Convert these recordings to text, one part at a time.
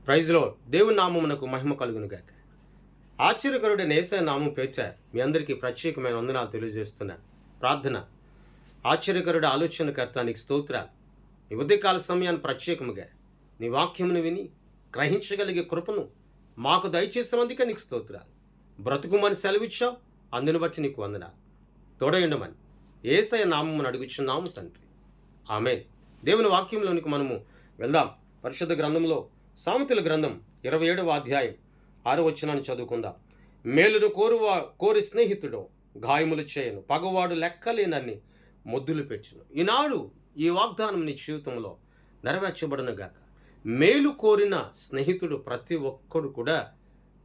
ప్రైజ్లో దేవుని నామమునకు మహిమ కలుగును గాక. ఆశ్చర్యకరుడైన యేసయ్య నామం పేర్చ మీ అందరికీ ప్రత్యేకమైన వందనాలు తెలియజేస్తున్నాను. ప్రార్థన. ఆశ్చర్యకరుడు ఆలోచనకర్త నీకు స్తోత్రాలు. ఈ ఉదయకాల సమయాన్ని ప్రత్యేకముగా నీ వాక్యమును విని గ్రహించగలిగే కృపను మాకు దయచేసినందుకే నీకు స్తోత్రాలు. బ్రతుకుమని సెలవిచ్చావు, అందుని బట్టి నీకు వందనాలు. తోడయుండమని యేసయ్య నామమును అడుగుచున్నాము తండ్రి. ఆమేన్. దేవుని వాక్యంలోనికి మనము వెళ్దాం. పరిశుద్ధ గ్రంథంలో సామెతల గ్రంథం 27వ అధ్యాయం 6వ వచనాన్ని చదువుకుందాం. మేలును కోరి స్నేహితుడు గాయములు చేయను, పగవాడు లెక్కలేనన్ని మొద్దులు పెట్టును. ఈనాడు ఈ వాగ్దానం నీ జీవితంలో నెరవేర్చబడును గాక. మేలు కోరిన స్నేహితుడు ప్రతి ఒక్కడు కూడా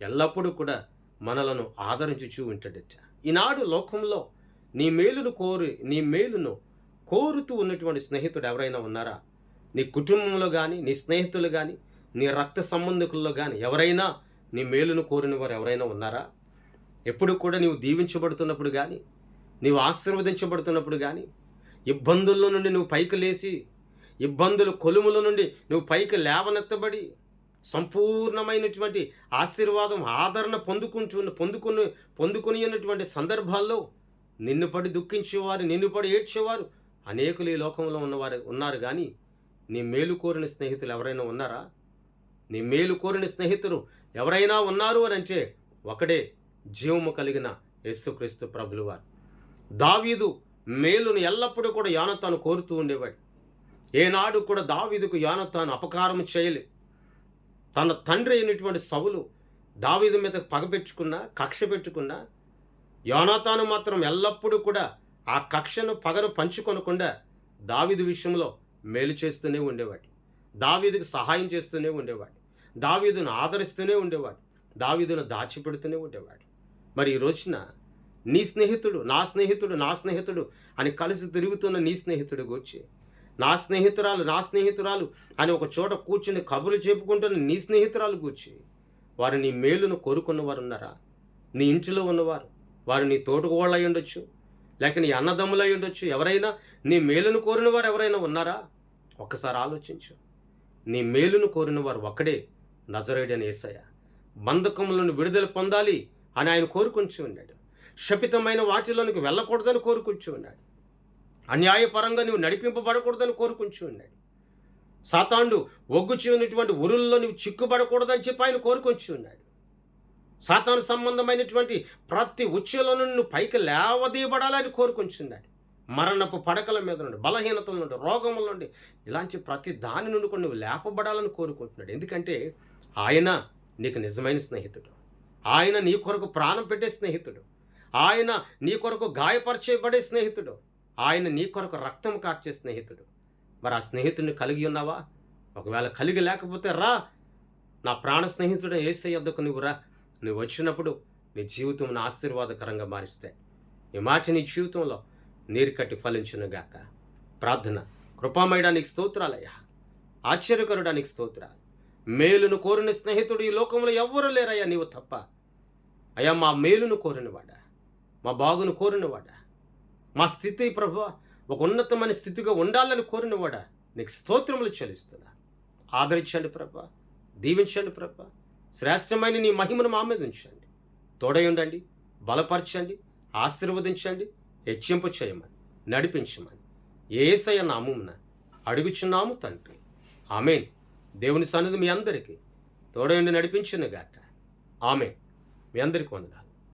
ఎల్లప్పుడూ కూడా మనలను ఆదరించుచూ ఉంటాడట. ఈనాడు లోకంలో నీ మేలును కోరుతూ ఉన్నటువంటి స్నేహితుడు ఎవరైనా ఉన్నారా? నీ కుటుంబంలో కానీ, నీ స్నేహితులు కానీ, నీ రక్త సంబంధికుల్లో కానీ ఎవరైనా నీ మేలును కోరిన వారు ఎవరైనా ఉన్నారా? ఎప్పుడు కూడా నీవు దీవించబడుతున్నప్పుడు కానీ, నీవు ఆశీర్వదించబడుతున్నప్పుడు కానీ, ఇబ్బందుల్లో నుండి నువ్వు పైకి లేచి, ఇబ్బందుల కొలుముల నుండి నువ్వు పైకి లేవనెత్తబడి సంపూర్ణమైనటువంటి ఆశీర్వాదం, ఆదరణ పొందుకుని ఉన్నటువంటి సందర్భాల్లో నిన్ను పడి దుఃఖించేవారు, నిన్ను పడి ఏడ్చేవారు అనేకులు ఈ లోకంలో ఉన్నారు. కానీ నీ మేలు కోరిన స్నేహితులు ఎవరైనా ఉన్నారా? నీ మేలు కోరిన స్నేహితులు ఎవరైనా ఉన్నారు అని అంటే ఒకడే, జీవము కలిగిన యేసుక్రీస్తు ప్రభులు వారు. దావీదు మేలును ఎల్లప్పుడూ కూడా యోనాతాను కోరుతూ ఉండేవాడు. ఏనాడు కూడా దావీదుకు యోనాతాను అపకారం చేయలే. తన తండ్రి అయినటువంటి సౌలు దావీదు మీద కక్ష పెట్టుకున్నా యోనాతాను మాత్రం ఎల్లప్పుడూ కూడా ఆ కక్షను పగను పంచుకొనకుండా దావీదు విషయంలో మేలు చేస్తూనే ఉండేవాడు. దావీదుకు సహాయం చేస్తూనే ఉండేవాడు. దావీదును ఆదరిస్తూనే ఉండేవాడు. దావీదును దాచిపెడుతూనే ఉండేవాడు. మరి ఈ రోజున నీ స్నేహితుడు, నా స్నేహితుడు అని కలిసి తిరుగుతున్న నీ స్నేహితుడు గూర్చి, నా స్నేహితురాలు అని ఒక చోట కూర్చుని కబుర్లు చెప్పుకుంటున్న నీ స్నేహితురాలు గూర్చి, వారు నీ మేలును కోరుకున్న వారు ఉన్నారా? నీ ఇంటిలో ఉన్నవారు, వారు నీ తోటకోళ్ళు అయి ఉండొచ్చు, లేక నీ అన్నదమ్ములు అయి ఉండొచ్చు. ఎవరైనా నీ మేలును కోరిన వారు ఎవరైనా ఉన్నారా? ఒక్కసారి ఆలోచించు. నీ మేలును కోరిన వారు ఒక్కడే, నజరేయుడైన యేసయ్య. బంధకములను విడుదల పొందాలి అని ఆయన కోరుకుంటూ ఉన్నాడు. శపితమైన వాటిలోనికి వెళ్ళకూడదని కోరుకుంటూ ఉన్నాడు. అన్యాయపరంగా నువ్వు నడిపింపబడకూడదని కోరుకుంటూ ఉన్నాడు. సాతానుడు ఒగ్గుచి ఉన్నటువంటి ఉరుల్లో నువ్వు చిక్కుబడకూడదని చెప్పి ఆయన కోరుకుంటూ ఉన్నాడు. సాతాను సంబంధమైనటువంటి ప్రతి ఉచ్చుల నుండి నువ్వు పైకి లేవదీయబడాలని కోరుకుంటున్నాడు. మరణపు పడకల మీద నుండి, బలహీనతల నుండి, రోగముల నుండి, ఇలాంటి ప్రతి దాని నుండి కూడా నువ్వు లేపబడాలని కోరుకుంటున్నాడు. ఎందుకంటే ఆయన నీకు నిజమైన స్నేహితుడు. ఆయన నీ కొరకు ప్రాణం పెట్టే స్నేహితుడు. ఆయన నీ కొరకు గాయపరచబడే స్నేహితుడు. ఆయన నీ కొరకు రక్తం కార్చే స్నేహితుడు. మరి ఆ స్నేహితుడిని కలిగి ఉన్నావా? ఒకవేళ కలిగి లేకపోతే రా, నా ప్రాణ స్నేహితుడు యేసయ్య యొద్దకు నువ్వు రా. నువ్వు వచ్చినప్పుడు నీ జీవితం ఆశీర్వాదకరంగా మారిస్తే ఈ మాట నీ జీవితంలో నీరు కట్టి ఫలించునుగాక. ప్రార్థన. కృపామయడానికి స్తోత్రాలయ్యా. ఆశ్చర్యకరుడానికి స్తోత్రాలు. మేలును కోరిన స్నేహితుడు ఈ లోకంలో ఎవ్వరూ లేరయ్యా, నీవు తప్ప. అయ్యా, మా మేలును కోరినవాడా, మా బాగును కోరినవాడా, మా స్థితి ప్రభువా ఒక ఉన్నతమైన స్థితిగా ఉండాలని కోరినవాడా, నీకు స్తోత్రములు చెల్లిస్తున్నా. ఆదరించండి ప్రభా, దీవించండి ప్రభా. శ్రేష్టమైన నీ మహిమను మా మీద ఉంచండి. తోడై ఉండండి, బలపరచండి, ఆశీర్వదించండి, హెచ్చింపు చేయమని, నడిపించమని యేసయ్య నామమున అడుగుచున్నాము తండ్రి. ఆమేన్. దేవుని సన్నిధి మీ అందరికీ తోడై ఉండి నడిపించును గాక. ఆమేన్. మీ అందరికీ వందనాలు.